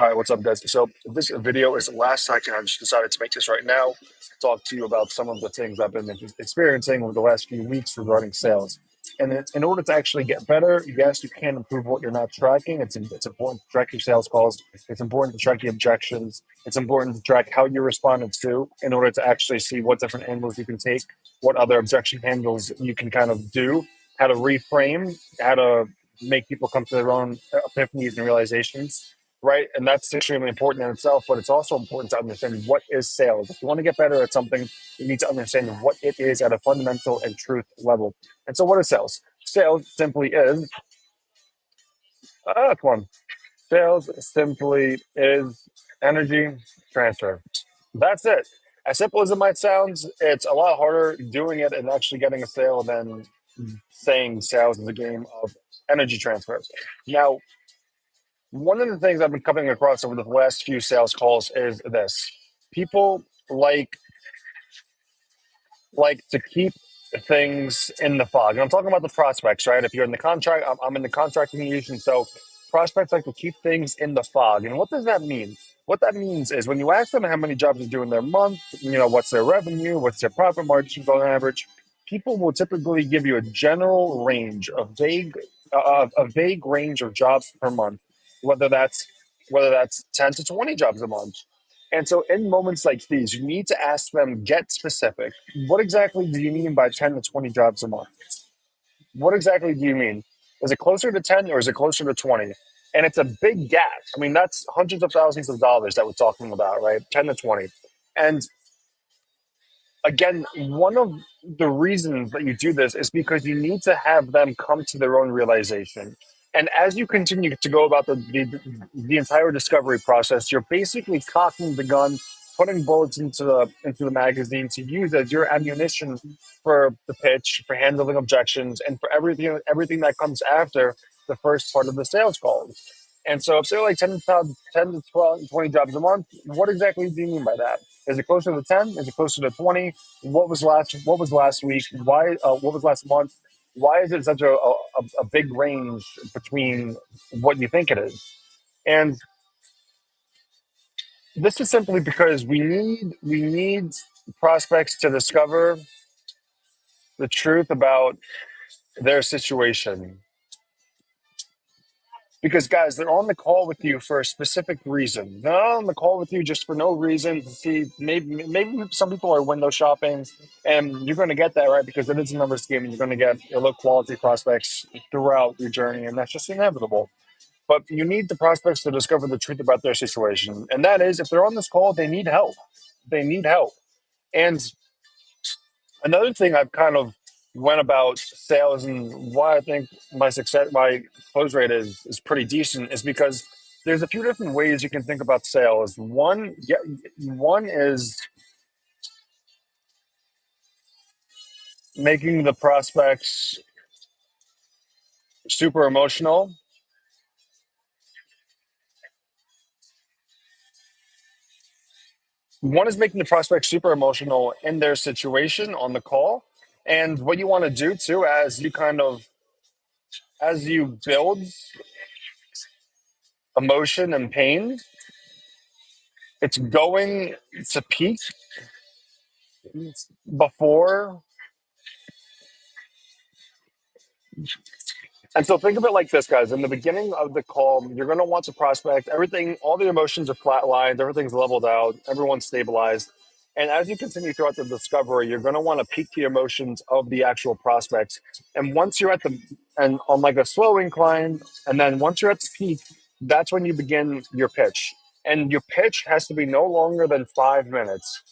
All right, what's up, guys? So this video is the last second. I just decided to make this right now. Talk to you about some of the things I've been experiencing over the last few weeks regarding sales. And in order to actually get better, yes, you can improve what you're not tracking. It's important to track your sales calls. It's important to track the objections. It's important to track how you responded to in order to actually see what different angles you can take, what other objection handles you can kind of do, how to reframe, how to make people come to their own epiphanies and realizations, right? And that's extremely important in itself, but it's also important to understand what is sales. If you want to get better at something, you need to understand what it is at a fundamental and truth level. And so, what is sales? Sales simply is, come on, sales simply is energy transfer. That's it. As simple as it might sound, it's a lot harder doing it and actually getting a sale than saying sales is a game of energy transfer. Now, one of the things I've been coming across over the last few sales calls is this. People like to keep things in the fog. And I'm talking about the prospects, right? If you're in the contract, I'm in the contracting union, so prospects like to keep things in the fog. And what does that mean? What that means is when you ask them how many jobs they do in their month, what's their revenue, what's their profit margins on average, people will typically give you a general range, a vague range of jobs per month, whether that's whether that's 10 to 20 jobs a month. And so in moments like these, you need to ask them, get specific. What exactly do you mean by 10 to 20 jobs a month? What exactly do you mean? Is it closer to 10 or is it closer to 20? And it's a big gap. I mean, that's hundreds of thousands of dollars that we're talking about, right? 10 to 20. And again, one of the reasons that you do this is because you need to have them come to their own realization. And as you continue to go about the entire discovery process, you're basically cocking the gun, putting bullets into the magazine to use as your ammunition for the pitch, for handling objections, and for everything that comes after the first part of the sales call. And so if they're like 10 to 12, 20 jobs a month, what exactly do you mean by that? Is it closer to 10? Is it closer to 20? What was last week? Why what was last month? Why is it such a big range between what you think it is? And this is simply because we need prospects to discover the truth about their situation. Because guys, they're on the call with you for a specific reason. They're not on the call with you just for no reason. See, maybe some people are window shopping, and you're going to get that, right? Because it is a numbers game, and you're going to get low quality prospects throughout your journey, and that's just inevitable. But you need the prospects to discover the truth about their situation, and that is, if they're on this call, they need help. They need help. And another thing I've kind of went about sales and why I think my close rate is pretty decent is because there's a few different ways you can think about sales. One is making the prospects super emotional. One is making the prospects super emotional in their situation on the call. And what you want to do too, as you build emotion and pain, it's going to peak before. And so think of it like this, guys. In the beginning of the call, you're going to want to prospect everything, all the emotions are flatlined, everything's leveled out, everyone's stabilized. And as you continue throughout the discovery, you're going to want to peak the emotions of the actual prospects. And once you're and on like a slow incline, and then once you're at the peak, that's when you begin your pitch. And your pitch has to be no longer than 5 minutes.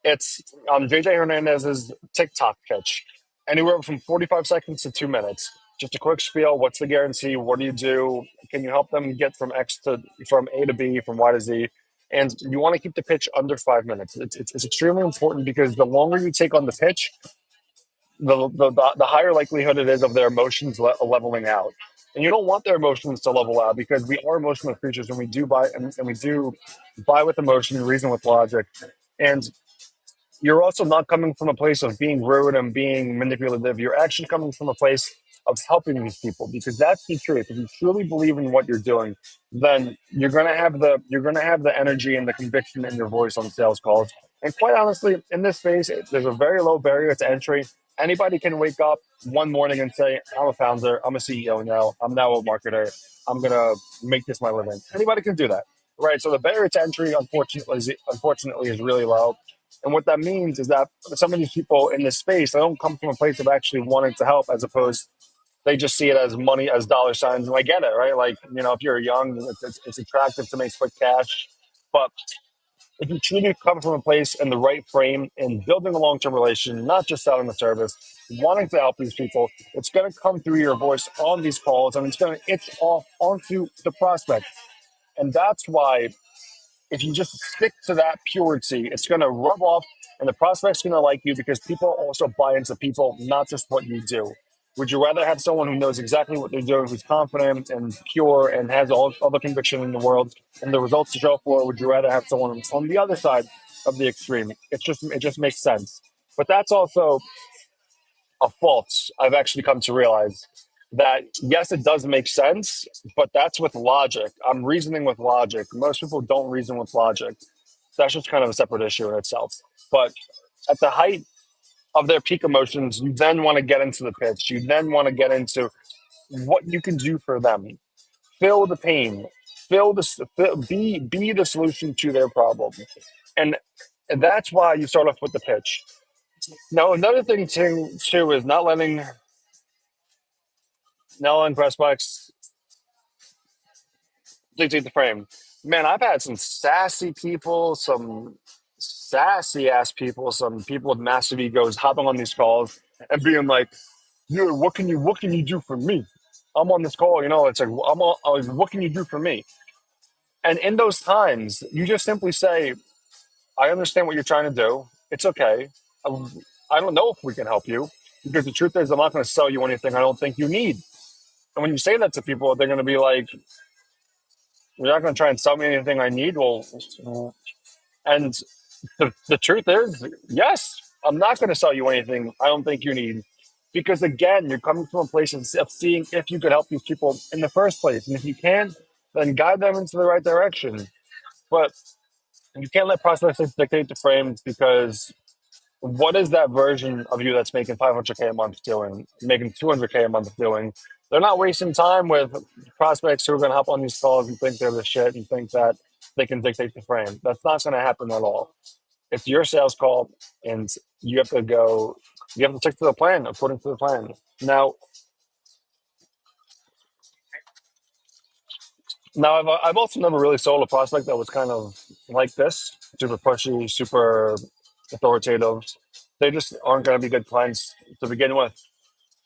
It's JJ Hernandez's TikTok pitch, anywhere from 45 seconds to 2 minutes. Just a quick spiel. What's the guarantee? What do you do? Can you help them get from A to B, from Y to Z? And you want to keep the pitch under 5 minutes. It's extremely important because the longer you take on the pitch, the higher likelihood it is of their emotions leveling out. And you don't want their emotions to level out because we are emotional creatures and we do buy with emotion, reason with logic. And you're also not coming from a place of being rude and being manipulative. You're actually coming from a place of helping these people, because that's the truth. If you truly believe in what you're doing, then you're gonna have the energy and the conviction in your voice on sales calls. And quite honestly, in this space, there's a very low barrier to entry. Anybody can wake up one morning and say, "I'm a founder. I'm a CEO now. I'm now a marketer. I'm gonna make this my living." Anybody can do that, right? So the barrier to entry, unfortunately, is really low. And what that means is that some of these people in this space, they don't come from a place of actually wanting to help, as opposed they just see it as money, as dollar signs. And I get it, right? Like, if you're young, it's attractive to make quick cash. But if you truly come from a place in the right frame and building a long term relation, not just selling the service, wanting to help these people, it's going to come through your voice on these calls, and it's going to itch off onto the prospect. And that's why, if you just stick to that purity, it's going to rub off, and the prospect's going to like you, because people also buy into people, not just what you do. Would you rather have someone who knows exactly what they're doing, who's confident and pure and has all the conviction in the world and the results to show for it? Would you rather have someone on the other side of the extreme? It just makes sense. But that's also a fault. I've actually come to realize that, yes, it does make sense, but that's with logic. I'm reasoning with logic. Most people don't reason with logic. That's just kind of a separate issue in itself. But at the height of their peak emotions, you then want to get into the pitch. You then want to get into what you can do for them. Feel the pain. Be the solution to their problem. And that's why you start off with the pitch. Now, another thing too is not letting prospects dictate the frame. Man, I've had some sassy people, some sassy ass people, some people with massive egos hopping on these calls and being like, "Dude, what can you do for me? I'm on this call, it's like, what can you do for me?" And in those times, you just simply say, "I understand what you're trying to do. It's okay. I, I don't know if we can help you, because the truth is, I'm not going to sell you anything I don't think you need." And when you say that to people, they're going to be like, "You're not going to try and sell me anything I need?" Well, and the truth is, yes, I'm not going to sell you anything I don't think you need. Because again, you're coming from a place of seeing if you could help these people in the first place. And if you can, then guide them into the right direction. But you can't let prospects dictate the frames, because what is that version of you that's making 500K a month doing, making 200K a month doing? They're not wasting time with prospects who are going to hop on these calls and think they're the shit and think that they can dictate the frame. That's not going to happen at all. It's your sales call, and you have to go. You have to stick to the plan, according to the plan. Now, I've also never really sold a prospect that was kind of like this, super pushy, super authoritative. They just aren't going to be good clients to begin with.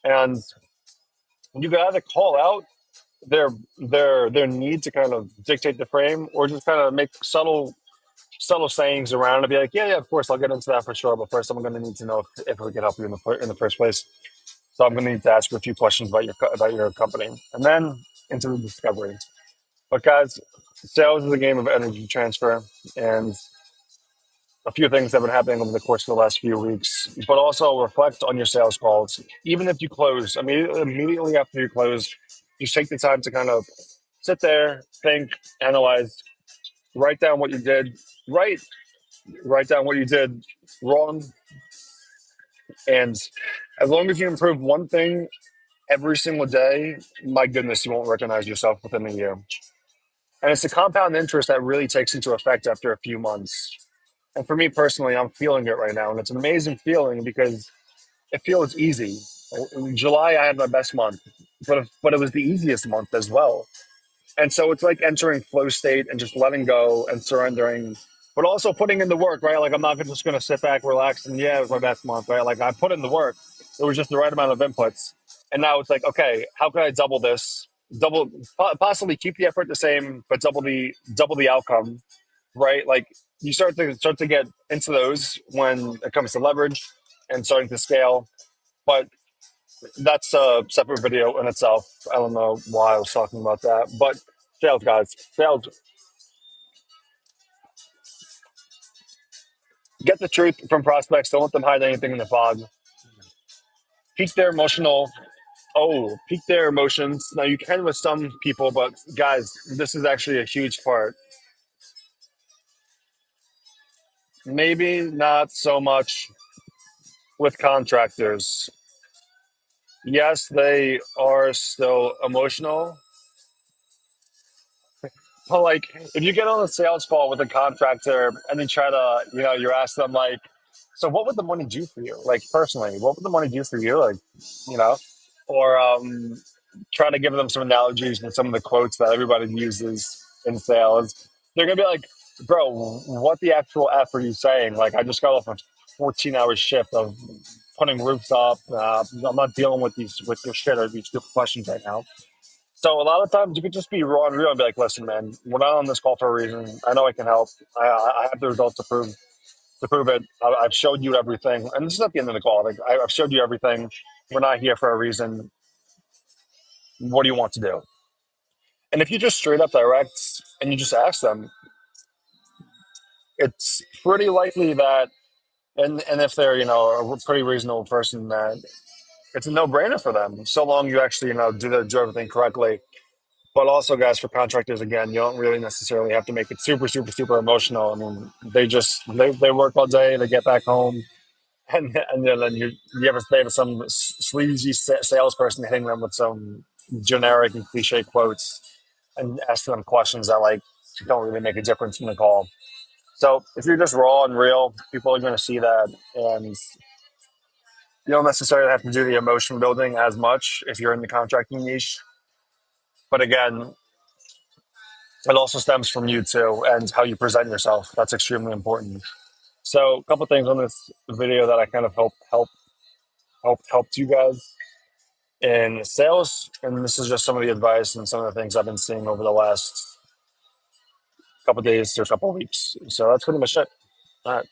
And you can either call out their their need to kind of dictate the frame, or just kind of make subtle sayings around and be like, "Yeah, yeah, of course, I'll get into that for sure. But first, I'm going to need to know if we can help you in the first place. So I'm going to need to ask you a few questions about your company, and then into the discovery." But guys, sales is a game of energy transfer, and a few things have been happening over the course of the last few weeks. But also reflect on your sales calls. Even if you close, immediately after you close, just take the time to kind of sit there, think, analyze, write down what you did right, write down what you did wrong, and as long as you improve one thing every single day, my goodness, you won't recognize yourself within a year. And it's the compound interest that really takes into effect after a few months. And for me personally, I'm feeling it right now. And it's an amazing feeling, because it feels easy. In July, I had my best month, but it was the easiest month as well. And so it's like entering flow state and just letting go and surrendering, but also putting in the work, right? Like, I'm not just going to sit back, relax, and yeah, it was my best month, right? Like, I put in the work. It was just the right amount of inputs. And now it's like, okay, how can I double this? Possibly keep the effort the same, but double the outcome, right? Like, you start to get into those when it comes to leverage and starting to scale. But that's a separate video in itself. I don't know why I was talking about that, but sales, guys, sales, get the truth from prospects. Don't let them hide anything in the fog. Keep their emotional. Oh, peak their emotions. Now you can with some people, but guys, this is actually a huge part. Maybe not so much with contractors. Yes, they are still emotional, but like if you get on a sales call with a contractor and then try to, you ask them like, so what would the money do for you? Like personally, what would the money do for you? Like, you know, or try to give them some analogies and some of the quotes that everybody uses in sales. They're gonna be like, bro, what the actual F are you saying? Like I just got off a 14-hour shift of putting roofs up. I'm not dealing with these with your shit or these stupid questions right now. So a lot of times you could just be raw and real and be like, listen, man, we're not on this call for a reason. I know I can help. I have the results to prove it. I've showed you everything, and this is at the end of the call. Like I've showed you everything. We're not here for a reason. What do you want to do? And if you just straight up direct and you just ask them, it's pretty likely that, and if they're a pretty reasonable person, that it's a no brainer for them. So long you actually do everything correctly. But also, guys, for contractors, again, you don't really necessarily have to make it super, super, super emotional. I mean, they work all day, they get back home, and then you ever think of some sleazy salesperson hitting them with some generic and cliche quotes and asking them questions that like don't really make a difference in the call. So if you're just raw and real, people are going to see that, and you don't necessarily have to do the emotion building as much if you're in the contracting niche. But again, it also stems from you too and how you present yourself. That's extremely important. So a couple things on this video that I kind of helped you guys in sales, and this is just some of the advice and some of the things I've been seeing over the last couple days or couple weeks. So that's pretty much it. All right.